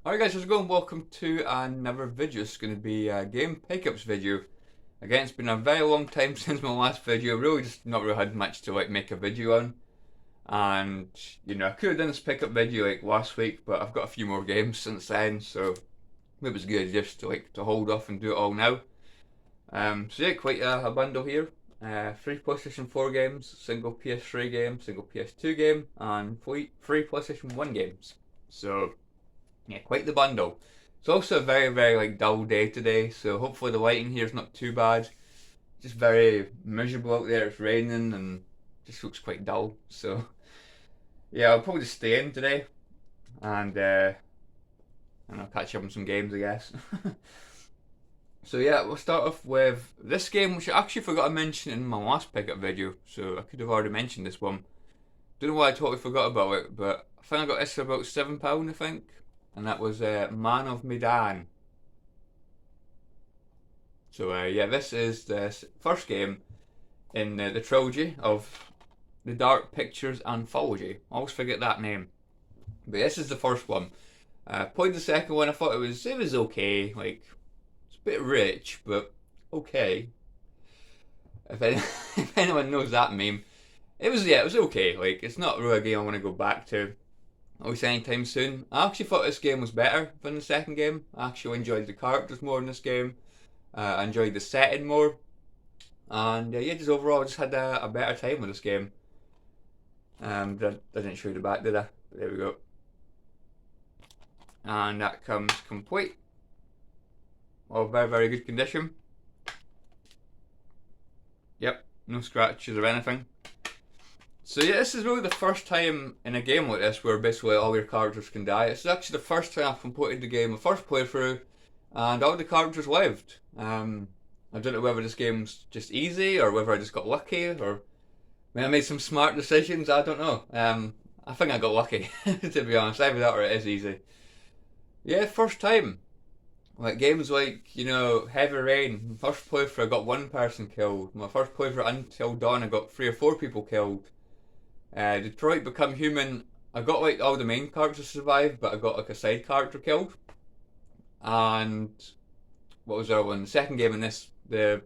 Alright guys, how's it going? Welcome to another video. It's going to be a game pickups video. Again, it's been a very long time since my last video. Really just not really had much to make a video on. And, I could have done this pickup video last week, but I've got a few more games since then, so maybe it's good just to hold off and do it all now. So yeah, quite a bundle here. 3 PlayStation 4 games, single PS3 game, single PS2 game, and 3 PlayStation 1 games. So yeah, quite the bundle. It's also a very dull day today, so hopefully the lighting here is not too bad. Just very miserable out there. It's raining and just looks quite dull. So yeah, I'll probably just stay in today and I'll catch up on some games, I guess. So yeah, we'll start off with this game, which I actually forgot to mention in my last pickup video. So I could have already mentioned this one. Don't know why I totally forgot about it, but I think I got this for about £7, I think. And that was Man of Medan. So yeah, this is the first game in the trilogy of the Dark Pictures Anthology. I always forget that name. But this is the first one. Played the second one, I thought it was okay. It's a bit rich, but okay. If anyone knows that meme. It was okay. It's not really a game I want to go back to at least anytime soon. I actually thought this game was better than the second game. I actually enjoyed the characters more in this game. I enjoyed the setting more. And yeah, just overall, I just had a better time with this game. I didn't show you the back, did I? But there we go. And that comes complete. All very good condition. Yep, no scratches or anything. So yeah, this is really the first time in a game like this where basically all your characters can die. This is actually the first time I've completed the game, the first playthrough, and all the characters lived. I don't know whether this game's just easy or whether I just got lucky or maybe I made some smart decisions, I don't know. I think I got lucky, to be honest. Either that or it is easy. Yeah, first time. Games Heavy Rain, first playthrough I got 1 person killed. My first playthrough Until Dawn I got 3 or 4 people killed. Detroit Become Human, I got all the main characters survived, but I got a side character killed. And what was the other one? The second game in this, the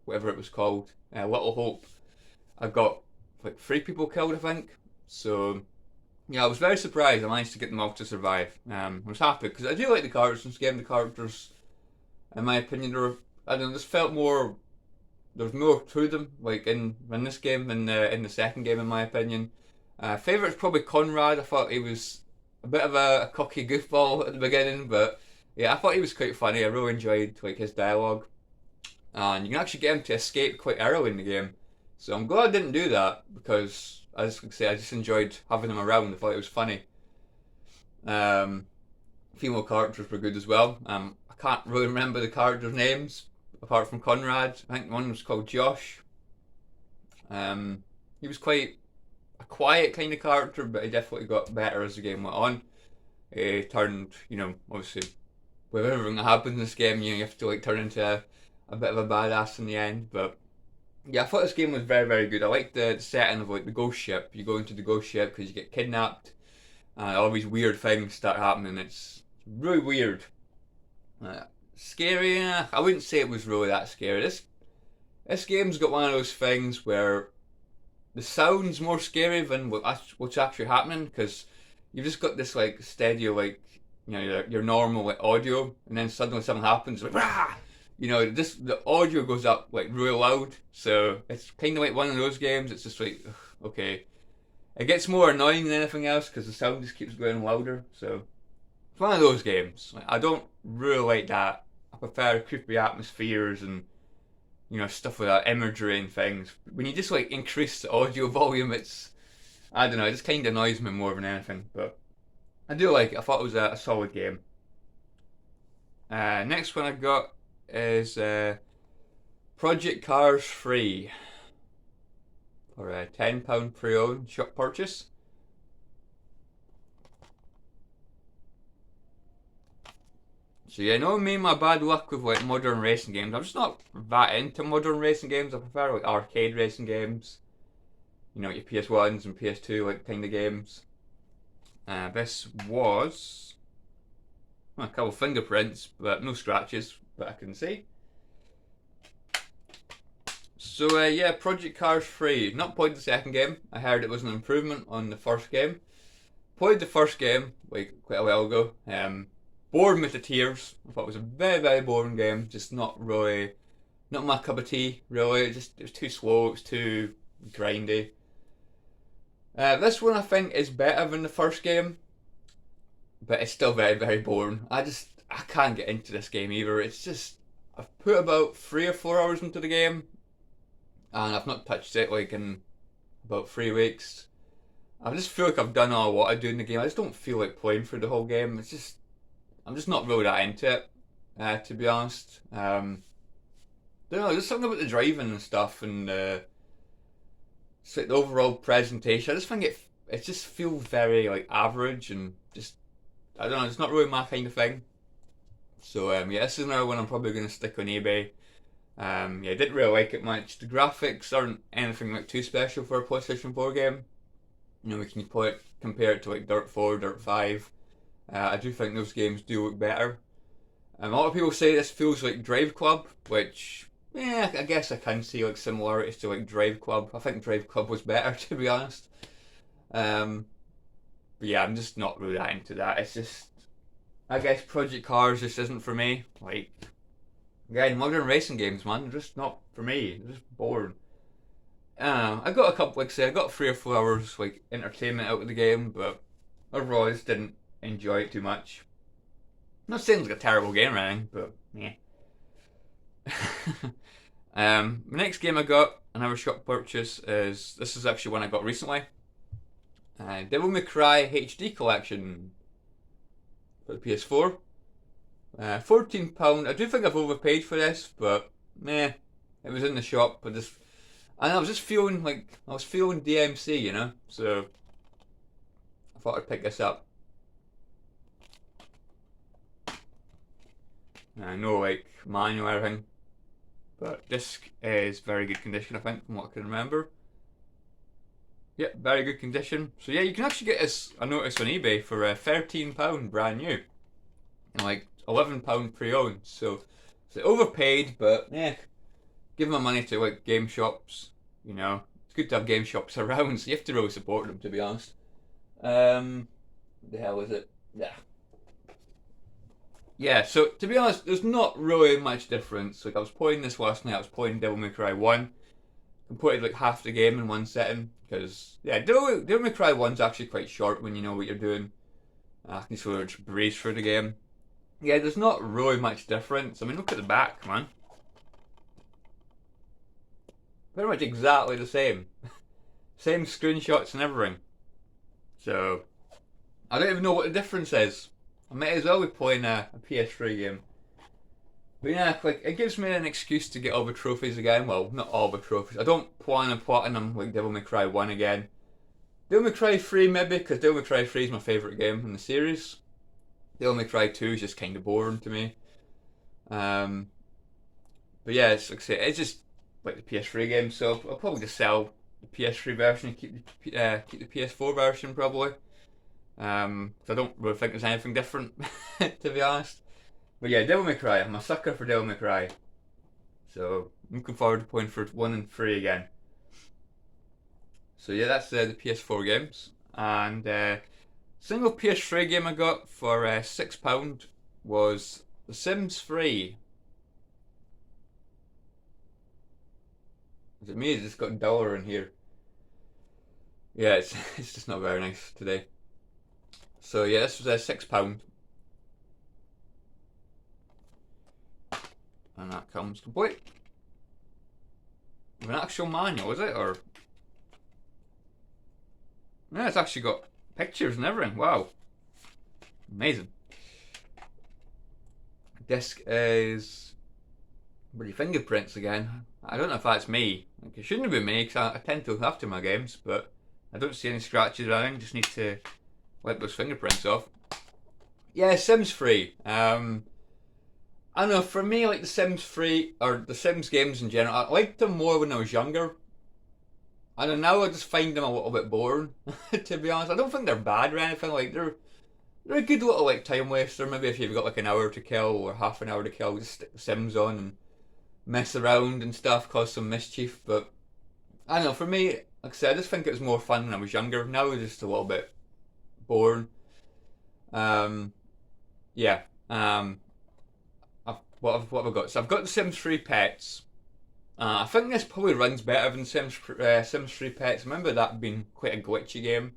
whatever it was called, Little Hope, I got 3 people killed, I think. So yeah, I was very surprised I managed to get them all to survive. I was happy because I do like the characters in this game. The characters, in my opinion, I don't know, just felt more. There's more to them, in this game than in the second game, in my opinion. Favourite's probably Conrad. I thought he was a bit of a cocky goofball at the beginning, but yeah, I thought he was quite funny. I really enjoyed his dialogue, and you can actually get him to escape quite early in the game. So I'm glad I didn't do that because, as I say, I just enjoyed having him around. I thought it was funny. Female characters were good as well. I can't really remember the characters' names apart from Conrad. I think one was called Josh. He was quite a quiet kind of character, but he definitely got better as the game went on. He turned, obviously, with everything that happens in this game, you have to turn into a bit of a badass in the end. But yeah, I thought this game was very good. I liked the setting of the ghost ship. You go into the ghost ship because you get kidnapped, and all these weird things start happening. It's really weird. Scary? I wouldn't say it was really that scary. This game's got one of those things where the sound's more scary than what's actually happening, because you've just got this steady your normal audio, and then suddenly something happens rah! The audio goes up really loud. So it's kind of one of those games. It's just okay. It gets more annoying than anything else because the sound just keeps going louder. So it's one of those games. I don't really like that. I prefer creepy atmospheres and stuff with that imagery and things. When you just increase the audio volume, I don't know, it just kind of annoys me more than anything. But I do like it. I thought it was a solid game. Next one I got is Project Cars 3 for a £10 pre-owned shop purchase. So yeah, knowing me and my bad luck with modern racing games, I'm just not that into modern racing games. I prefer arcade racing games. Your PS1s and PS2 kind of games. This was a couple fingerprints, but no scratches that I can see. So yeah, Project Cars 3. Not played the second game. I heard it was an improvement on the first game. Played the first game like quite a while ago. Bored me to tears. I thought it was a very, very boring game. Just not really, not my cup of tea. Really, it was too slow. It was too grindy. This one I think is better than the first game, but it's still very, very boring. I can't get into this game either. It's just, I've put about 3 or 4 hours into the game, and I've not touched it like in about 3 weeks. I just feel like I've done all I want to do in the game. I just don't feel like playing through the whole game. It's just, I'm just not really that into it, to be honest. Don't know, there's something about the driving and stuff, and it's like the overall presentation. I just think it just feels very like average, and just, I don't know, it's not really my kind of thing. So yeah, this is another one I'm probably going to stick on eBay. Yeah, I didn't really like it much. The graphics aren't anything like too special for a PlayStation 4 game. You know, we can compare it to like Dirt 4, Dirt 5. I do think those games do look better. A lot of people say this feels like Drive Club, which, yeah, I guess I can see like similarities to like Drive Club. I think Drive Club was better, to be honest. But yeah, I'm just not really that into that. It's just, I guess Project Cars just isn't for me. Like, again, modern racing games, man, they're just not for me. They're just boring. I got a couple, like I say, I got 3 or 4 hours like entertainment out of the game, but overall I just didn't enjoy it too much. Not saying it's like a terrible game or anything, but yeah. The next game I got, another shop purchase, this is actually one I got recently. Devil May Cry HD Collection for the PS4. £14. I do think I've overpaid for this, but meh, it was in the shop. And I was just feeling like, I was feeling DMC, you know, so I thought I'd pick this up. No like manual or anything, but disc is very good condition, I think, from what I can remember. Yeah, very good condition. So yeah, you can actually get this, I noticed, on eBay for £13 brand new, and like £11 pre-owned. So overpaid, but yeah, give my money to like game shops. You know, it's good to have game shops around, so you have to really support them, to be honest. The hell is it? Yeah. Yeah, so to be honest, there's not really much difference. Like, I was playing this last night, I was playing Devil May Cry 1. Completed like half the game in one setting, because, yeah, Devil May Cry 1's actually quite short when you know what you're doing. I can sort of just breeze through the game. Yeah, there's not really much difference. I mean, look at the back, man. Pretty much exactly the same. Same screenshots and everything. So, I don't even know what the difference is. I might as well be playing a PS3 game. But yeah, like, it gives me an excuse to get all the trophies again. Well, not all the trophies. I don't plan on platinum like Devil May Cry 1 again. Devil May Cry 3 maybe, because Devil May Cry 3 is my favourite game in the series. Devil May Cry 2 is just kind of boring to me. But yeah, it's like I say, it's just like the PS3 game, so I'll probably just sell the PS3 version and keep the PS4 version probably. So I don't really think there's anything different, to be honest. But yeah, Devil May Cry. I'm a sucker for Devil May Cry. So I'm looking forward to playing for 1 and 3 again. So yeah, that's the PS4 games. And single PS3 game I got for £6 was The Sims 3. Is it me? It's just got $1 in here. Yeah, it's just not very nice today. So yeah, this was £6. And that comes complete. With an actual manual, is it? Or yeah, it's actually got pictures and everything. Wow. Amazing. Disc is bloody fingerprints again. I don't know if that's me. Like, it shouldn't be me, because I tend to look after my games, but I don't see any scratches or anything. Just need to wipe those fingerprints off. Yeah, Sims 3. I don't know, for me, like the Sims 3, or the Sims games in general, I liked them more when I was younger. I don't know, now I just find them a little bit boring, to be honest. I don't think they're bad or anything, like, they're they're a good little like time waster. Maybe if you've got like an hour to kill or half an hour to kill, just stick the Sims on and mess around and stuff, cause some mischief. But I don't know. For me, like I said, I just think it was more fun when I was younger. Now it's just a little bit boring. Yeah. What have I got? So I've got the Sims 3 Pets. I think this probably runs better than Sims 3 Pets. I remember that being quite a glitchy game.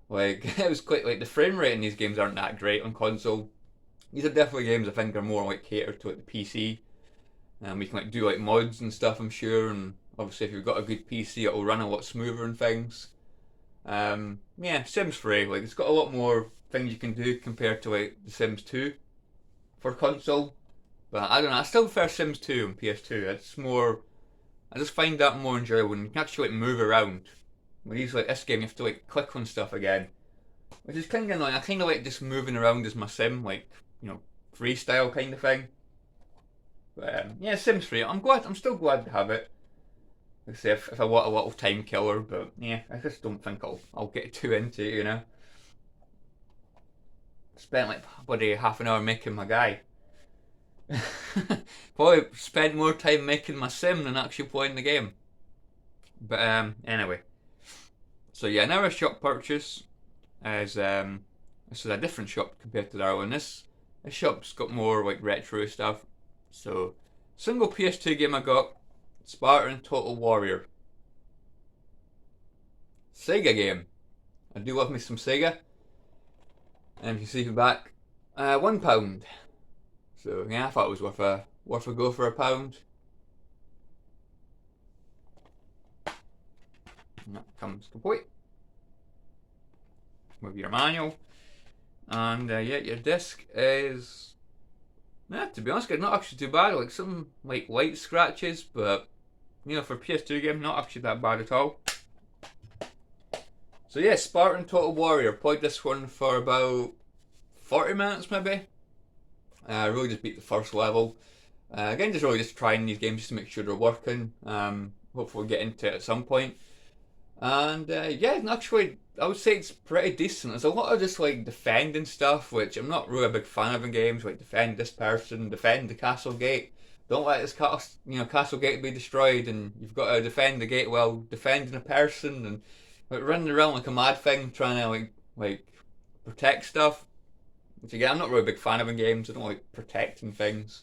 Like it was quite like the frame rate in these games aren't that great on console. These are definitely games I think are more like catered to like the PC. We can like do like mods and stuff, I'm sure, and obviously if you've got a good PC, it'll run a lot smoother and things. Yeah, Sims 3, like it's got a lot more things you can do compared to like the Sims 2 for console. But I don't know, I still prefer Sims 2 on PS2. It's more, I just find that more enjoyable when you can actually like move around. With these like this game, you have to like click on stuff again, which is kind of annoying. I kind of like just moving around as my sim, like freestyle kind of thing. But yeah, Sims 3. I'm still glad to have it. Like I say, if I want a little time killer, but yeah, I just don't think I'll get too into it. Spent like bloody half an hour making my guy. Probably spent more time making my sim than actually playing the game. But anyway. So yeah, now our shop purchase is this is a different shop compared to the other one. This shop's got more like retro stuff. So single PS2 game I got, Spartan Total Warrior. Sega game. I do love me some Sega. And if you see from back, £1. So yeah, I thought it was worth a go for £1. And that comes complete with your manual, and yeah, your disc is, to be honest, not actually too bad. Like some like light scratches, but for a PS2 game, not actually that bad at all. So yeah, Spartan Total Warrior. Played this one for about 40 minutes maybe. I really just beat the first level. Again, just trying these games just to make sure they're working. Hopefully get into it at some point. And yeah, actually, I would say it's pretty decent. There's a lot of just like defending stuff, which I'm not really a big fan of in games. Like defend this person, defend the castle gate. Don't let this castle gate be destroyed, and you've got to defend the gate while defending a person, and like running around like a mad thing trying to like protect stuff. Which again, I'm not really a big fan of in games. I don't like protecting things.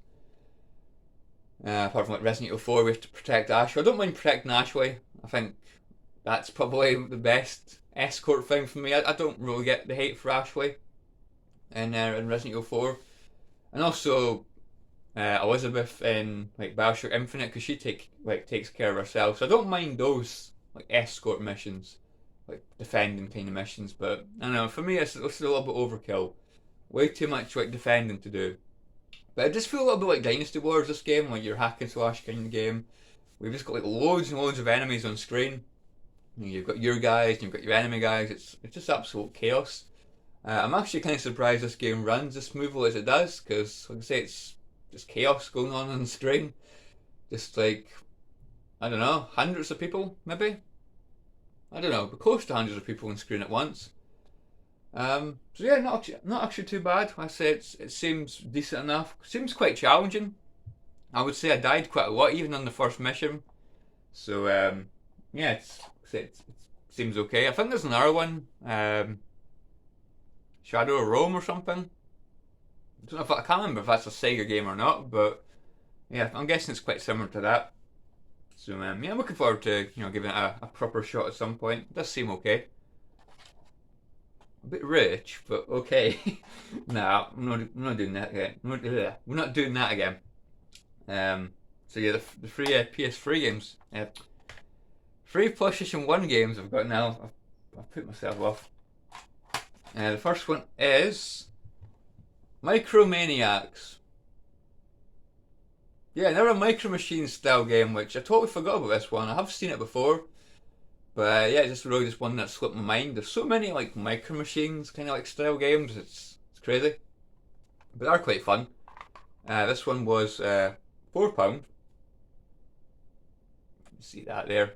Apart from like Resident Evil 4, we have to protect Ashley. I don't mind protecting Ashley. I think that's probably the best escort thing for me. I don't really get the hate for Ashley in Resident Evil 4. And also Elizabeth in like BioShock Infinite, because she takes care of herself. So I don't mind those like escort missions, like defending kind of missions. But I don't know, for me it's a little bit overkill. Way too much like defending to do. But I just feel a little bit like Dynasty Wars, this game, like your hack and slash kind of game. We've just got like loads and loads of enemies on screen. You've got your guys, and you've got your enemy guys. It's just absolute chaos. I'm actually kind of surprised this game runs as smoothly as it does, because like I say, it's just chaos going on the screen. Just like, I don't know, hundreds of people maybe. I don't know, but close to hundreds of people on screen at once. So yeah, not actually too bad. Like I say, it seems decent enough. Seems quite challenging. I would say I died quite a lot even on the first mission. So yeah, it seems okay. I think there's another one, Shadow of Rome or something. I can't remember if that's a Sega game or not, but yeah, I'm guessing it's quite similar to that. So yeah, I'm looking forward to giving it a proper shot at some point. It does seem okay. A bit rich, but okay. Nah, we're not doing that again. We're not doing that again. So yeah, the free PS3 games, free PlayStation 1 games I've got now. I've put myself off. The first one is Maniacs. Yeah, another Micro Machines style game, which I totally forgot about this one. I have seen it before. But yeah, it's just one that slipped my mind. There's so many like Micro Machines kind of like style games. It's crazy, but they're quite fun. This one was £4. See that there?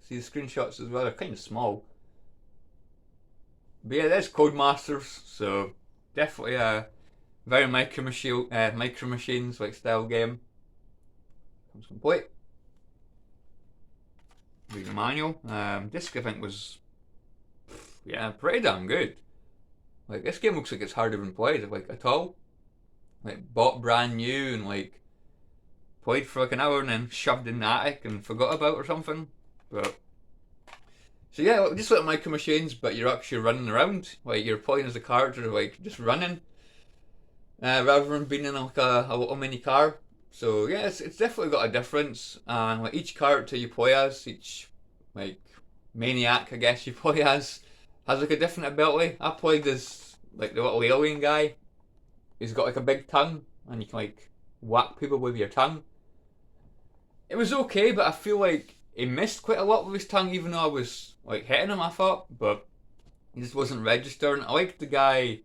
See the screenshots as well. They're kind of small. But yeah, there's Codemasters. So definitely a very micro machines like style game. Comes complete. Reading the manual. This I think was pretty damn good. Like this game looks like it's hardly been played like at all. Like bought brand new and like played for like an hour and then shoved in the attic and forgot about or something. But so yeah, just like micro machines, but you're actually running around. Like you're playing as a character, like just running, rather than being in like a little mini car. So yeah, it's definitely got a difference. And like each character you play as, each like maniac I guess you play as, has like a different ability. I played as like the little alien guy. He's got like a big tongue, and you can like whack people with your tongue. It was okay, but I feel like he missed quite a lot with his tongue, even though I was like hitting him. I thought, but he just wasn't registering. I liked the guy.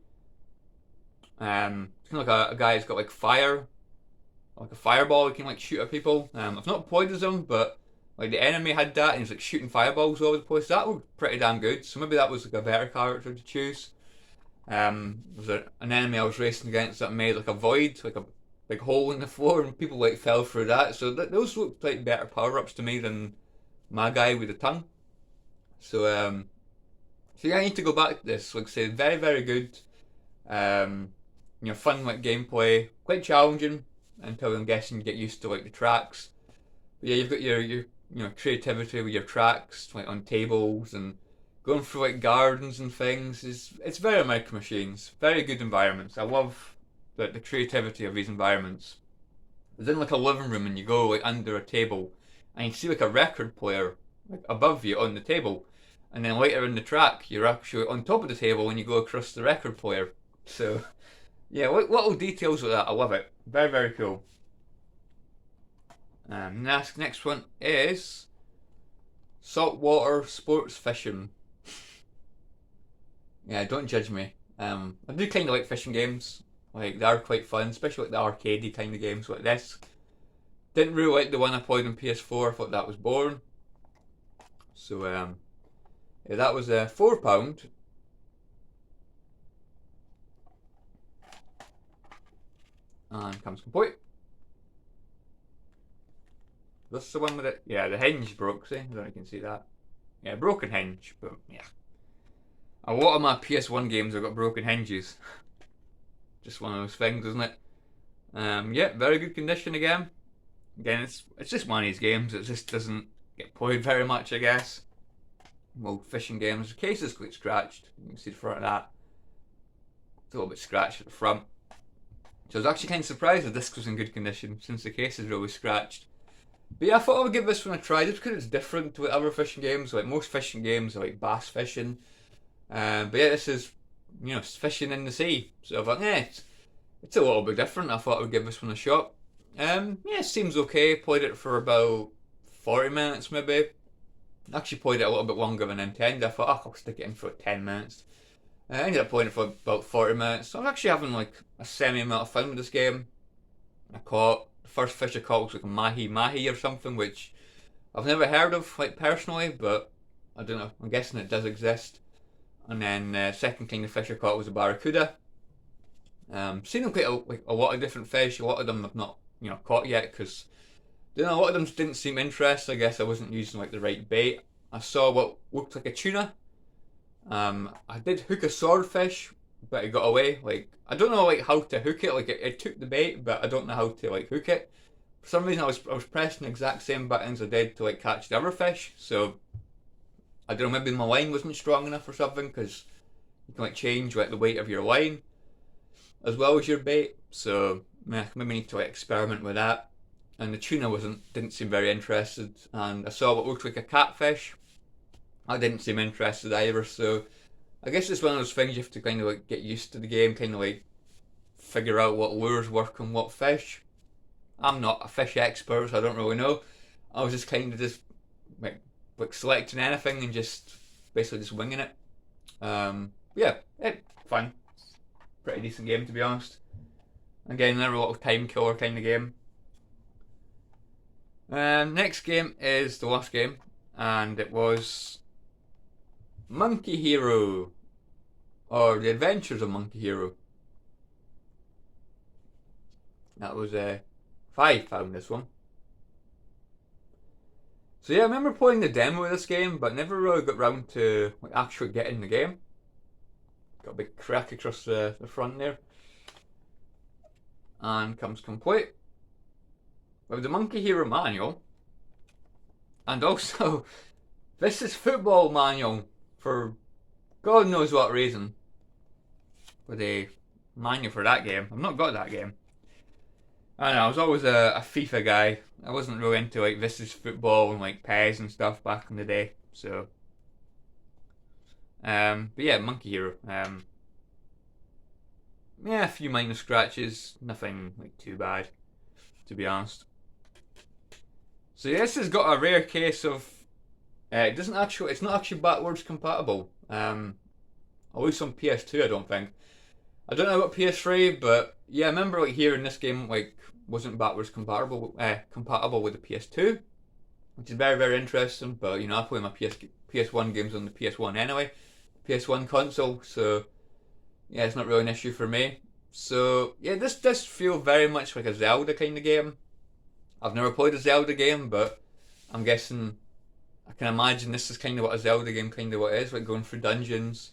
Kind of like a guy who's got like fire, like a fireball. He can like shoot at people. I've not played as him, but like the enemy had that, and he's like shooting fireballs all over the place. That was pretty damn good. So maybe that was like a better character to choose. There was an enemy I was racing against that made like a void, like a big hole in the floor, and people like fell through that. So those looked like better power ups to me than my guy with the tongue. So yeah, I need to go back to this. Like I say, very very good. Fun like gameplay, quite challenging until I'm guessing you get used to like the tracks. But yeah, you've got your creativity with your tracks, like on tables and going through like gardens and things. It's very micro machines, very good environments. I love the creativity of these environments. It's in like a living room, and you go like under a table, and you see like a record player like above you on the table, and then later in the track you're actually on top of the table and you go across the record player. So yeah, little details like that. I love it. Very very cool. Next one is Saltwater sports fishing. Yeah, don't judge me. I do kind of like fishing games. Like they are quite fun, especially like the arcadey kind of games like this. Didn't really like the one I played on PS4. I thought that was boring. So yeah, that was £4. And comes complete. This is the one with it. Yeah, the hinge broke. See, I don't know if you can see that. Yeah, broken hinge, but yeah. A lot of my PS1 games have got broken hinges. Just one of those things, isn't it? Yeah, very good condition again. Again, it's just one of these games. It just doesn't get played very much, I guess. Well, fishing games. The case is quite scratched. You can see the front of that. It's a little bit scratched at the front. So I was actually kind of surprised the disc was in good condition, since the case is really scratched. But yeah, I thought I would give this one a try, just because it's different to other fishing games. Like most fishing games are like bass fishing. But yeah, this is, fishing in the sea. So I thought, it's a little bit different. I thought I would give this one a shot. Yeah, it seems okay. Played it for about 40 minutes maybe. Actually played it a little bit longer than intended. I thought, I'll stick it in for 10 minutes. I ended up playing it for about 40 minutes. So I was actually having like a semi amount of fun with this game. I caught, the first fish I caught was like a mahi or something, which I've never heard of like personally, but I don't know, I'm guessing it does exist. And then second kind of fish I caught was a barracuda. Seen them quite a lot of different fish. A lot of them I've not caught yet, because a lot of them didn't seem interested. I guess I wasn't using like the right bait. I saw what looked like a tuna. I did hook a swordfish, but it got away. Like I don't know like how to hook it. Like it took the bait, but I don't know how to like hook it. For some reason I was pressing the exact same buttons I did to like catch the other fish. So I don't know, maybe my line wasn't strong enough or something, because you can like change like the weight of your line as well as your bait. So maybe I need to like experiment with that. And the tuna didn't seem very interested. And I saw what looked like a catfish. I didn't seem interested either. So I guess it's one of those things you have to kind of like get used to the game, kind of like figure out what lures work on what fish. I'm not a fish expert, so I don't really know. I was just kind of just like selecting anything and just basically just winging it. Yeah, fun. Pretty decent game, to be honest. Again, another little time killer kind of game. Next game is the last game, and it was Monkey Hero, or The Adventures of Monkey Hero. That was 5 found this one. So yeah, I remember playing the demo of this game, but never really got round to like actually getting the game. Got a big crack across the front there. And comes complete with the Monkey Hero manual, and also this is football manual for God knows what reason. With a manual for that game, I've not got that game. I don't know, I was always a FIFA guy. I wasn't really into like this is football and like PES and stuff back in the day. So, but yeah, Monkey Hero. Yeah, a few minor scratches, nothing like too bad, to be honest. So yeah, this has got a rare case of it's not actually backwards compatible. At least on PS2, I don't think. I don't know about PS3, but yeah, I remember like hearing this game like wasn't backwards compatible with the PS2, which is very very interesting. But you know, I play my PS1 games on the PS1 anyway, PS1 console, so yeah, it's not really an issue for me. So yeah, this does feel very much like a Zelda kind of game. I've never played a Zelda game, but I'm guessing I can imagine this is kind of what a Zelda game kind of what it is, like going through dungeons.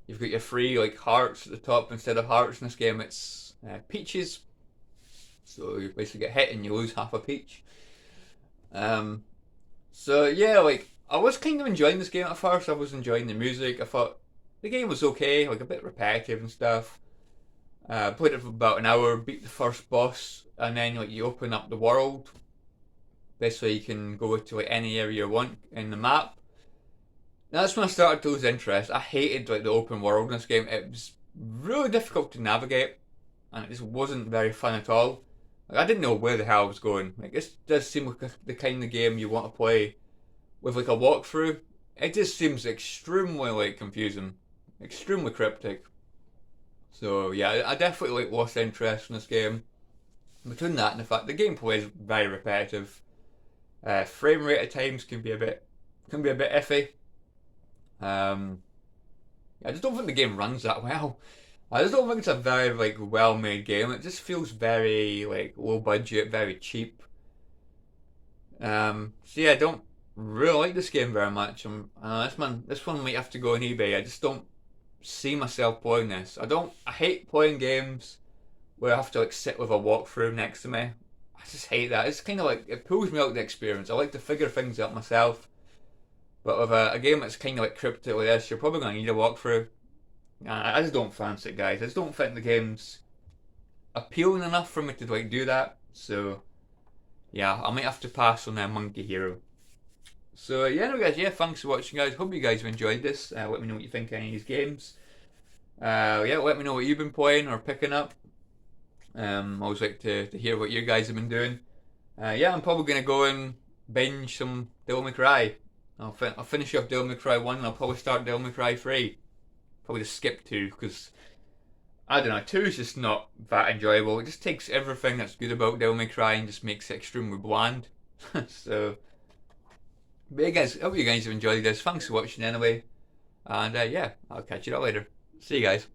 You've got your free like hearts at the top. Instead of hearts in this game, it's peaches. So you basically get hit and you lose half a peach. So yeah, like I was kind of enjoying this game at first. I was enjoying the music. I thought the game was okay, like a bit repetitive and stuff. Played it for about an hour, beat the first boss, and then like you open up the world. Basically, you can go to like any area you want in the map. That's when I started to lose interest. I hated like the open world in this game. It was really difficult to navigate, and it just wasn't very fun at all. Like I didn't know where the hell I was going. Like this does seem like the kind of game you want to play with like a walkthrough. It just seems extremely like confusing, extremely cryptic. So yeah, I definitely like lost interest in this game. Between that and the fact the gameplay is very repetitive, frame rate at times can be a bit iffy. I just don't think the game runs that well. I just don't think it's a very like well made game. It just feels very like low budget, very cheap. So yeah, I don't really like this game very much. This one might have to go on eBay. I just don't see myself playing this. I hate playing games where I have to like sit with a walkthrough next to me. I just hate that. It's kind of like it pulls me out of the experience. I like to figure things out myself. But with a game that's kind of like cryptic like this, you're probably going to need a walkthrough. I just don't fancy it, guys. I just don't think the game's appealing enough for me to like do that. So yeah, I might have to pass on Monkey Hero. So yeah, no guys, yeah, thanks for watching, guys. Hope you guys have enjoyed this. Let me know what you think of any of these games. Yeah, let me know what you've been playing or picking up. I always like to hear what you guys have been doing. Yeah, I'm probably gonna go and binge some Devil May Cry. I'll finish off Devil May Cry 1 and I'll probably start Devil May Cry 3. Probably just skip 2 because I don't know, 2 is just not that enjoyable. It just takes everything that's good about Devil May Cry and just makes it extremely bland. So, but yeah guys, hope you guys have enjoyed this. Thanks for watching anyway. And yeah, I'll catch you all later. See you guys.